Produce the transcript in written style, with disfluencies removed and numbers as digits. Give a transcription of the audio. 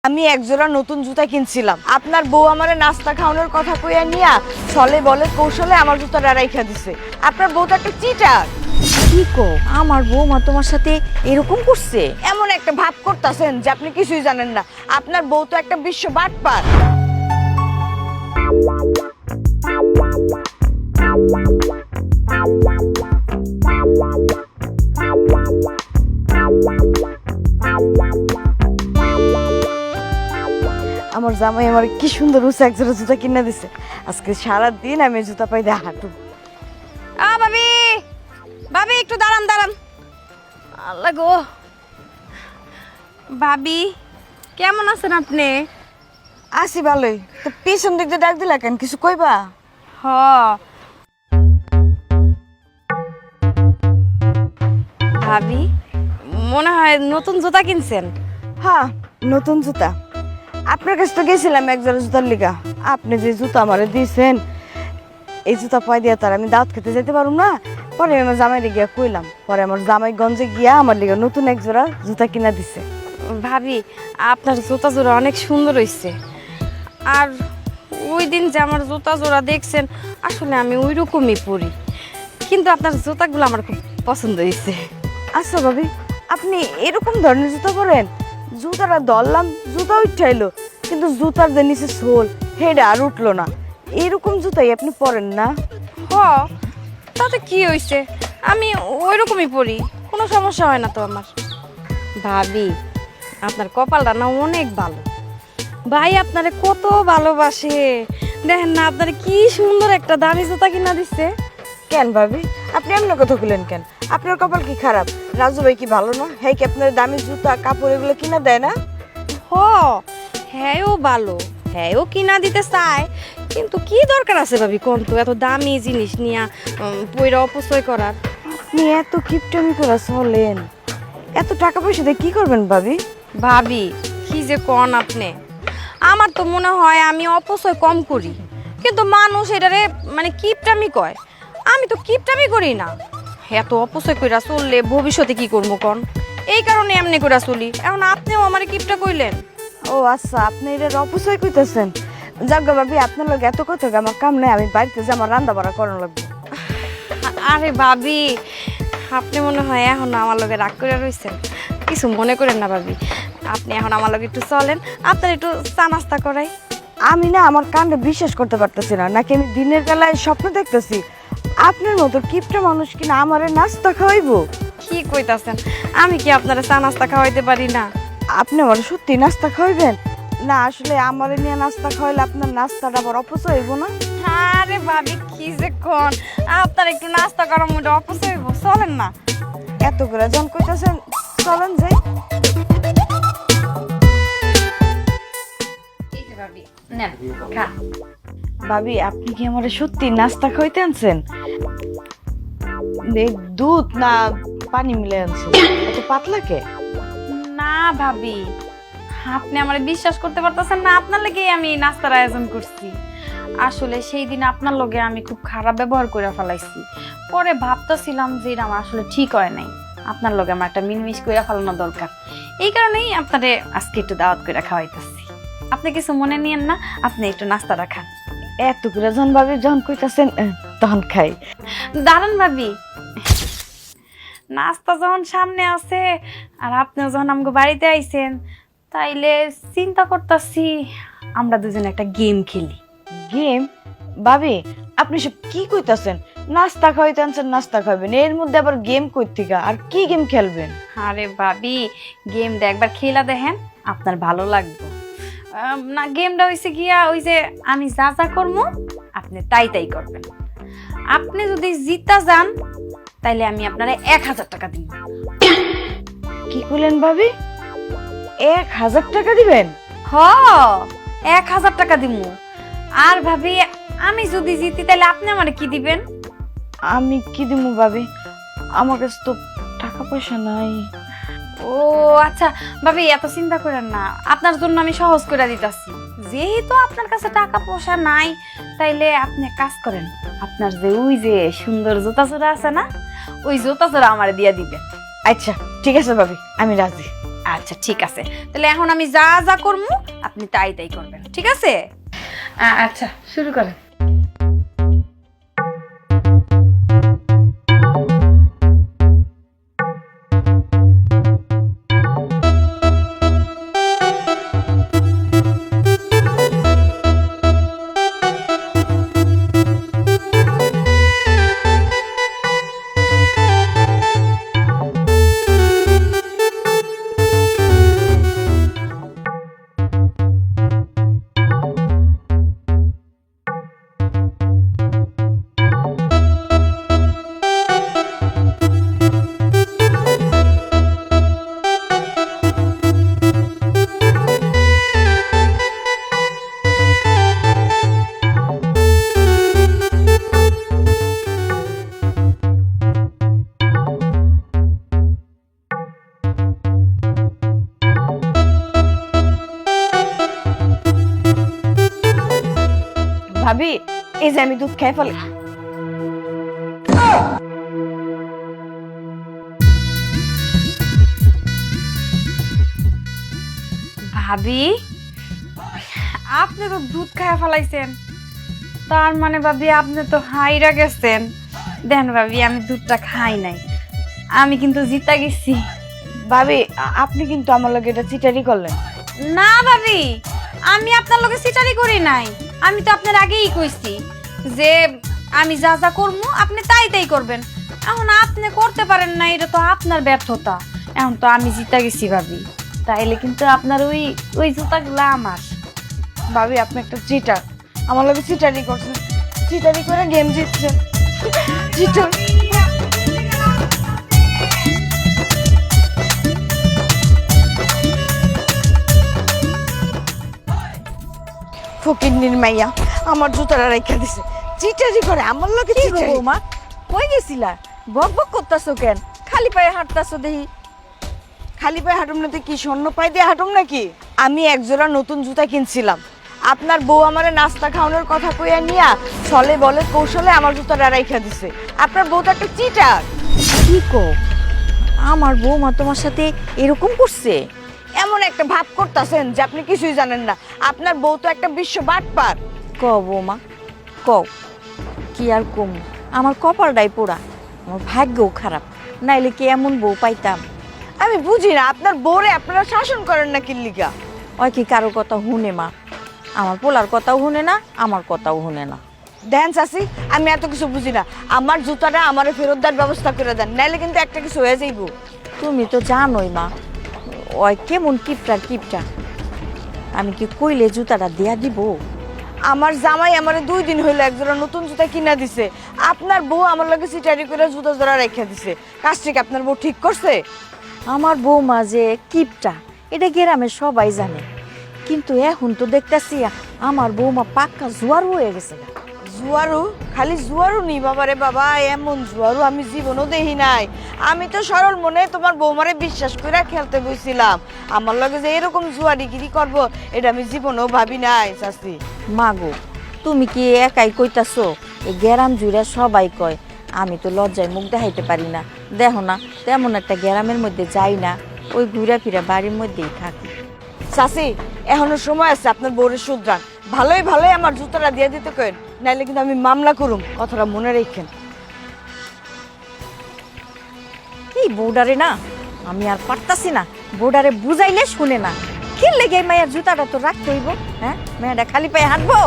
আমি একজোড়া নতুন জুতা কিনছিলাম, আপনার বউ আমারে নাস্তা খাওয়ানোর কথা কইয়া নিয়া ছলে বলে কৌশলে আমার জুতাটা রাইখা দিছে। আপনার বউ তো একটা চিটার। কি কো, আমার বৌমা তোমার সাথে এরকম করছে? এমন একটা ভাব করতেছেন যে আপনি কিছুই জানেন না। আপনার বউ তো একটা বিশ্ব বাটপার। আমার জামাই আমার কি সুন্দর উঁচু একজোড়া জুতা কিনে দিছে। আজকে সারাদিন আমি জুতা পাই দিয়ে হাঁটু। ভাবি, ভাবি একটু দাঁড়ান দাঁড়ান। আল্লাহ গো, ভাবি কেমন আছেন আপনি? আসি ভালোই, তো পিছন দিক দিয়ে ডাক দিলা কেন, কিছু কইবা? হ, ভাবি মনে হয় নতুন জুতা কিনছেন। হ্যাঁ, নতুন জুতা। আপনার কাছে তো গেছিলাম একজোড়া জুতার লিগা। আপনি যে জুতা আমারে দিয়েছেন, এই জুতা পাই দিয়া তার আমি দাওয়াত খেতে যেতে পারুম না। পরে আমি আমার জামাইরে গিয়া কইলাম, পরে আমার জামাই গঞ্জে গিয়া আমার লিগা নতুন একজোড়া জুতা কিনা দিছে। ভাবি আপনার জুতা জোড়া অনেক সুন্দর হয়েছে। আর ওই দিন যে আমার জুতা জোড়া দেখছেন, আসলে আমি ওই রকমই পরি, কিন্তু আপনার জুতাগুলো আমার খুব পছন্দ হয়েছে। আচ্ছা ভাবি, আপনি এরকম ধরনের জুতা পরেন? জুতাটা ধরলাম, জুতা উঠাইলো, কিন্তু জুতার যে নিচে সোল হেডা আর উঠলো না। এরকম জুতাই আপনি পরেন না? হ, তাতে কি হয়েছে, আমি ওই রকমই পরি, কোনো সমস্যা হয় না তো আমার। ভাবি আপনার কপালটা না অনেক ভালো, ভাই আপনারে কত ভালোবাসে। দেখেন না আপনার কি সুন্দর একটা দামি জুতা কিনা দিচ্ছে। কেন ভাবি, আপনি এমন কথা বললেন কেন? আপনার কপাল কি খারাপ? রাজু ভাই কি ভালো না? হ্যাঁ, কি আপনার দামি জুতা কাপড় এগুলো কিনা দেয় না? হ, হ্যাঁও ভালো, হ্যাঁও কিনা দিতে চায়, কিন্তু কি দরকার আছে ভাবি কোন তো এত দামি জিনিস নিয়ে পয়রা অপচয় করার। আপনি এত কিপটামি করে চলেন, এত টাকা পয়সা দিয়ে কি করবেন ভাবি? ভাবি কি যে কোন আপনি, আমার তো মনে হয় আমি অপচয় কম করি, কিন্তু মানুষ এটারে মানে কিপটামি কয়। আমি তো কিপটামি করি না। এত অপচয় কইরা চললে ভবিষ্যতে কি করবো কোন, এই কারণে এমনি কইরা চলি। এখন আপনিও আমার কিপটা কইলেন। ও আচ্ছা, আপনি এটা অপচয় কইতেছেন। যাক গো ভাবি, আপনার লোক এত কথা আমার কাম নাই, আমি বাড়িতে যে আমার রান্না বাড়া করানো লাগবে। আরে ভাবি, আপনি মনে হয় এখন আমার লগে রাগ করে রয়েছেন। কিছু মনে করেন না ভাবি, আপনি এখন আমার লগে একটু চলেন, আপনার একটু চা নাস্তা করাই। আমি না আমার কানে বিশ্বাস করতে পারতেছি না, নাকি আমি দিনের বেলায় স্বপ্ন দেখতেছি? আপনার মতো কিপটা মানুষ কিনা আমারে নাস্তা খাওয়াইবো? কি কইতাছেন, আমি কি আপনারা চা নাস্তা খাওয়াইতে পারি না? আপনি আমার সত্যি নাস্তা খাওয়াইবেন? না আসলে আমারে নিয়ে নাস্তা খাওয়াইলে আপনার নাস্তাটা আবার অপচয় হইব না? আরে ভাবি কি যে কোন, আপনার একটু নাস্তা করার মধ্যে অপচয় হইব, চলেন না। এত করে জন কইতাছেন, চলেন যাই। ভাবি নেন খা। ভাবি, আপনি কি আমারে সত্যি নাস্তা খাওয়াইতে আনছেন? দুধ না পানি মিলে আনছেন? এত পাতলা কে? না ভাবি, আপনি আমার বিশ্বাস করতে পারতেছেন না, আপনার লাগি আমি নাস্তার আয়োজন করছি। আসলে সেই দিন আপনার লগে আমি খুব খারাপ ব্যবহার করে ফেলাইছি, পরে ভাবতেছিলাম যে এটা আমার আসলে ঠিক হয় নাই, আপনার লগে আমার একটা মিলমিশ করে ফেলানো দরকার। এই কারণেই আপনারে আজকে একটু দাওয়াত করে খাওয়াইতেছি। আপনি কিছু মনে নিয়েন না, আপনি একটু নাস্তাটা খান। এত করে জন ভাবি যখন কইতাছেন তখন খাই। দারুণ ভাবি, নাস্তা যখন সামনে আছে আর আপনি যখন আমাকে বাড়িতে আইছেন, তাইলে চিন্তা করতেছি আমরা দুজনে একটা গেম খেলি। গেম? ভাবি, আপনি সব কি কইতাছেন? নাস্তা খাওয়াইতে আনছেন, নাস্তা খাবেন, এর মধ্যে আবার গেম কই থেকে? আর কি গেম খেলবেন? আরে ভাবি, গেমটা একবার খেলা দেখেন, আপনার ভালো লাগবে। না, গেমটা হইছে গিয়া ওই যে আমি যা যা করবো আপনি তাই তাই করবেন। আপনি যদি জিতা যান তাইলে আমি আপনারে 1000 টাকা দিব। কি কইলেন ভাবি? 1000 টাকা দিবেন? হ, 1000 টাকা দিব। আর ভাবি আমি যদি জিতি তাহলে আপনি আমারে কি দিবেন? আমি কি দিমু ভাবি? আমার কাছে তো টাকা পয়সা নাই। ও আচ্ছা ভাবি, এত চিন্তা করেন না, আপনার জন্য আমি সহজ করে দিতেছি। যেহেতু আপনার কাছে টাকা পয়সা নাই, তাইলে আপনি এক কাজ করেন, আপনার যে ওই যে সুন্দর জুতা জোড়া আছে না, ওই জুতা জোড়া আমারে দিয়া দিবেন। আচ্ছা ঠিক আছে ভাবি, আমি রাজি। আচ্ছা ঠিক আছে, তাহলে এখন আমি যা যা করবো আপনি তাই তাই করবেন, ঠিক আছে? আচ্ছা শুরু করেন। ভাবি, এই যে আমি দুধ খাই ফেলে। ভাবি, আপনি তো দুধ খায় ফেলাইছেন, তার মানে ভাবি আপনি তো হাইরা গেছেন। দেন ভাবি, আমি দুধটা খাই নাই, আমি কিন্তু জিতা গেছি। ভাবি, আপনি কিন্তু আমার লগে এটা চিটারি করলেন। না ভাবি, আমি আপনার লগে সিটারি করি নাই। আমি তো আপনার আগেই কইছি যে আমি যা যা করবো আপনি তাই তাই করবেন। এখন আপনি করতে পারেন না, এটা তো আপনার ব্যর্থতা। এখন তো আমি জিতা গেছি ভাবি, তাইলে কিন্তু আপনার ওই ওই জুতাগুলো আমার। ভাবি, আপনি একটা চিটার, আমার লগে চিটারি করছেন, চিটারি করে গেম জিতছেন। চিটার। ফকিন্নির মাইয়া আমার জুতাটা রেখে দিছে, চিটারি করে আমার লগে চিটারি। বৌমা কই গেছিলা? বক বক করতাছো কেন? খালি পায়ে হাঁটতাছো দেখি। খালি পায়ে হাঁটুম না তো কি স্বর্ণ পায়ে দিয়ে হাঁটুম নাকি? আমি একজোড়া নতুন জুতা কিনছিলাম, আপনার বউ আমারে নাস্তা খাওয়ানোর কথা কইয়া নিয়া ছলে বলে কৌশলে আমার জুতাটা রাইখা দিছে। আপনার বউ তো একটা চিটার। কি কো? আমার বৌমা তোমার সাথে এরকম করছে? এমন একটা ভাব করতেছেন যে আপনি কিছুই জানেন না। আপনার বউ তো একটা বিশ্ব বাটপার। কও বৌমা, কও। কি আর কম, আমার কপালটাই পোড়া, আমার ভাগ্যও খারাপ, নাইলে কি এমন বউ পাইতাম? আমি বুঝি না আপনার বউরে আপনারা শাসন করেন না কিল্লিকা। ওই কি কারো কথা শুনে মা? আমার পোলার কথাও শুনে না, আমার কথাও শুনে না। দেন চাষি, আমি এত কিছু বুঝি না। আমার জুতাটা আমারে ফেরত দেওয়ার ব্যবস্থা করে দেন, নাইলে কিন্তু একটা কিছু হয়ে যাইব। তুমি তো জানোই মা, ওই কেমন কিপটা কিপটা। আমি কি কইলে জুতাটা দেয়া দিব? আমার জামাই আমারে 2 দিন হইলো একজোড়া নতুন জুতা কিনা দিছে, আপনার বউ আমার লগে সিটারি করে জুতা জোড়া রেখে দিছে। কাজটি কি আপনার বউ ঠিক করছে? আমার বৌমা যে কিপটা এটা গ্রামে সবাই জানে, কিন্তু এখন তো দেখতেছি আমার বৌমা পাক্কা জোয়ার হয়ে গেছে। জুয়ারু? খালি জুয়ারু নি বাবারে বাবা, এমন জুয়ারু আমি জীবনও দেখি নাই। আমি তো সরল মনে তোমার বৌমারে বিশ্বাস করে খেলতে বসছিলাম, আমার লগে যে এরকম জুয়ারিগিরি করবো এটা আমি জীবনেও ভাবি নাই চাচি। মাগো, তুমি কি একাই কইতাছো? এই গ্রাম জুড়ে সবাই কয়। আমি তো লজ্জায় মুখ দেখাইতে পারি না। দেখো না, তেমন একটা গ্রামের মধ্যে যাই না, ওই ঘুরে ফিরে বাড়ির মধ্যেই থাকি। চাচি, এখনো সময় আছে আপনার বউরে শুধরান। ভালোই ভালোই আমার জুতোটা দিয়ে দিতে কেন, নাইলে কিন্তু আমি মামলা করুম, কথাটা মনে রেখেন। এই বউডারে না আমি আর পারতাছি না, বউডারে বুঝাইলে শুনে না। কি লেগে মায়ের জুতাটা তো রাখতে হইব? হ্যাঁ, মেয়েটা খালি পায়ে হাঁটবো?